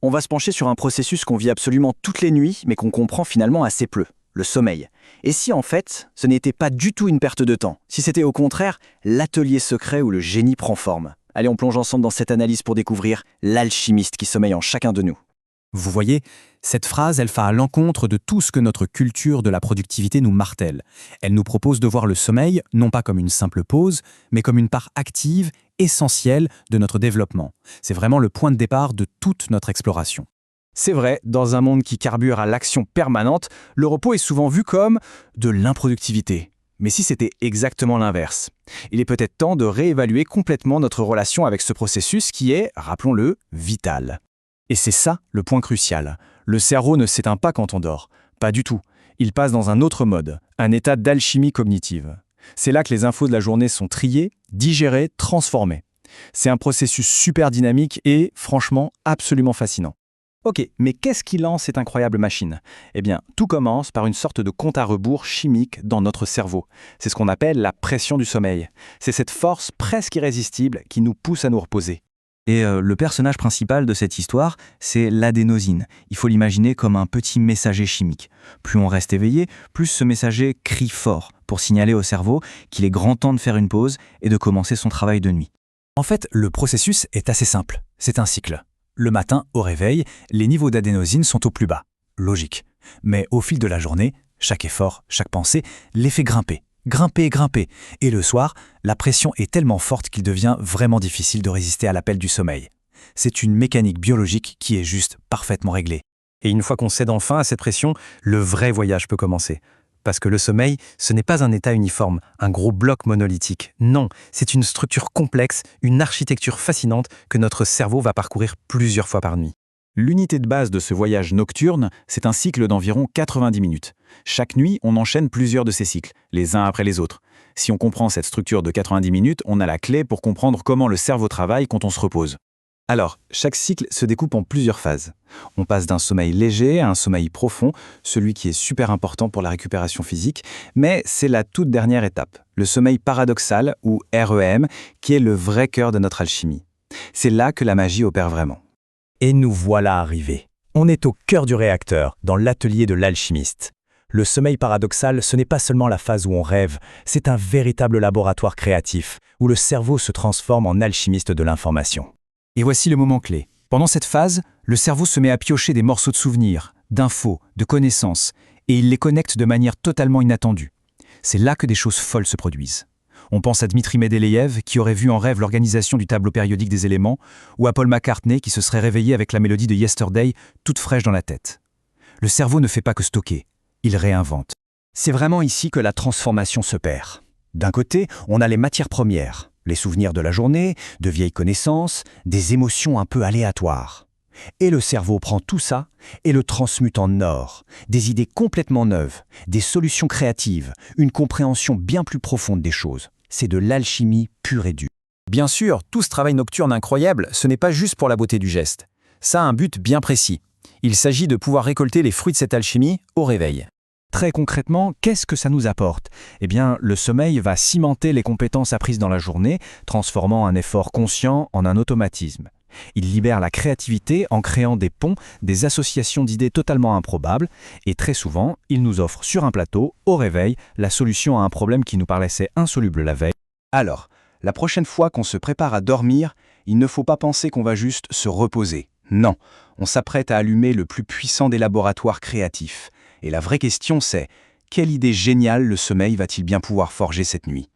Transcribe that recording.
On va se pencher sur un processus qu'on vit absolument toutes les nuits, mais qu'on comprend finalement assez peu, le sommeil. Et si en fait, ce n'était pas du tout une perte de temps, si c'était au contraire l'atelier secret où le génie prend forme. Allez, on plonge ensemble dans cette analyse pour découvrir l'alchimiste qui sommeille en chacun de nous. Vous voyez, cette phrase, elle va à l'encontre de tout ce que notre culture de la productivité nous martèle. Elle nous propose de voir le sommeil, non pas comme une simple pause, mais comme une part active, essentielle de notre développement. C'est vraiment le point de départ de toute notre exploration. C'est vrai, dans un monde qui carbure à l'action permanente, le repos est souvent vu comme de l'improductivité. Mais si c'était exactement l'inverse, il est peut-être temps de réévaluer complètement notre relation avec ce processus qui est, rappelons-le, vital. Et c'est ça le point crucial. Le cerveau ne s'éteint pas quand on dort. Pas du tout. Il passe dans un autre mode, un état d'alchimie cognitive. C'est là que les infos de la journée sont triées, digérées, transformées. C'est un processus super dynamique et, franchement, absolument fascinant. Ok, mais qu'est-ce qui lance cette incroyable machine? Eh bien, tout commence par une sorte de compte à rebours chimique dans notre cerveau. C'est ce qu'on appelle la pression du sommeil. C'est cette force presque irrésistible qui nous pousse à nous reposer. Et le personnage principal de cette histoire, c'est l'adénosine. Il faut l'imaginer comme un petit messager chimique. Plus on reste éveillé, plus ce messager crie fort pour signaler au cerveau qu'il est grand temps de faire une pause et de commencer son travail de nuit. En fait, le processus est assez simple. C'est un cycle. Le matin, au réveil, les niveaux d'adénosine sont au plus bas. Logique. Mais au fil de la journée, chaque effort, chaque pensée, les fait grimper. Grimper. Et le soir, la pression est tellement forte qu'il devient vraiment difficile de résister à l'appel du sommeil. C'est une mécanique biologique qui est juste parfaitement réglée. Et une fois qu'on cède enfin à cette pression, le vrai voyage peut commencer. Parce que le sommeil, ce n'est pas un état uniforme, un gros bloc monolithique. Non, c'est une structure complexe, une architecture fascinante que notre cerveau va parcourir plusieurs fois par nuit. L'unité de base de ce voyage nocturne, c'est un cycle d'environ 90 minutes. Chaque nuit, on enchaîne plusieurs de ces cycles, les uns après les autres. Si on comprend cette structure de 90 minutes, on a la clé pour comprendre comment le cerveau travaille quand on se repose. Alors, chaque cycle se découpe en plusieurs phases. On passe d'un sommeil léger à un sommeil profond, celui qui est super important pour la récupération physique, mais c'est la toute dernière étape, le sommeil paradoxal, ou REM, qui est le vrai cœur de notre alchimie. C'est là que la magie opère vraiment. Et nous voilà arrivés. On est au cœur du réacteur, dans l'atelier de l'alchimiste. Le sommeil paradoxal, ce n'est pas seulement la phase où on rêve, c'est un véritable laboratoire créatif, où le cerveau se transforme en alchimiste de l'information. Et voici le moment clé. Pendant cette phase, le cerveau se met à piocher des morceaux de souvenirs, d'infos, de connaissances, et il les connecte de manière totalement inattendue. C'est là que des choses folles se produisent. On pense à Dmitri Mendeleïev qui aurait vu en rêve l'organisation du tableau périodique des éléments, ou à Paul McCartney qui se serait réveillé avec la mélodie de Yesterday toute fraîche dans la tête. Le cerveau ne fait pas que stocker, il réinvente. C'est vraiment ici que la transformation s'opère. D'un côté, on a les matières premières, les souvenirs de la journée, de vieilles connaissances, des émotions un peu aléatoires. Et le cerveau prend tout ça et le transmute en or, des idées complètement neuves, des solutions créatives, une compréhension bien plus profonde des choses. C'est de l'alchimie pure et dure. Bien sûr, tout ce travail nocturne incroyable, ce n'est pas juste pour la beauté du geste. Ça a un but bien précis. Il s'agit de pouvoir récolter les fruits de cette alchimie au réveil. Très concrètement, qu'est-ce que ça nous apporte? Eh bien, le sommeil va cimenter les compétences apprises dans la journée, transformant un effort conscient en un automatisme. Il libère la créativité en créant des ponts, des associations d'idées totalement improbables, et très souvent, il nous offre sur un plateau, au réveil, la solution à un problème qui nous paraissait insoluble la veille. Alors, la prochaine fois qu'on se prépare à dormir, il ne faut pas penser qu'on va juste se reposer. Non, on s'apprête à allumer le plus puissant des laboratoires créatifs. Et la vraie question c'est, quelle idée géniale le sommeil va-t-il bien pouvoir forger cette nuit?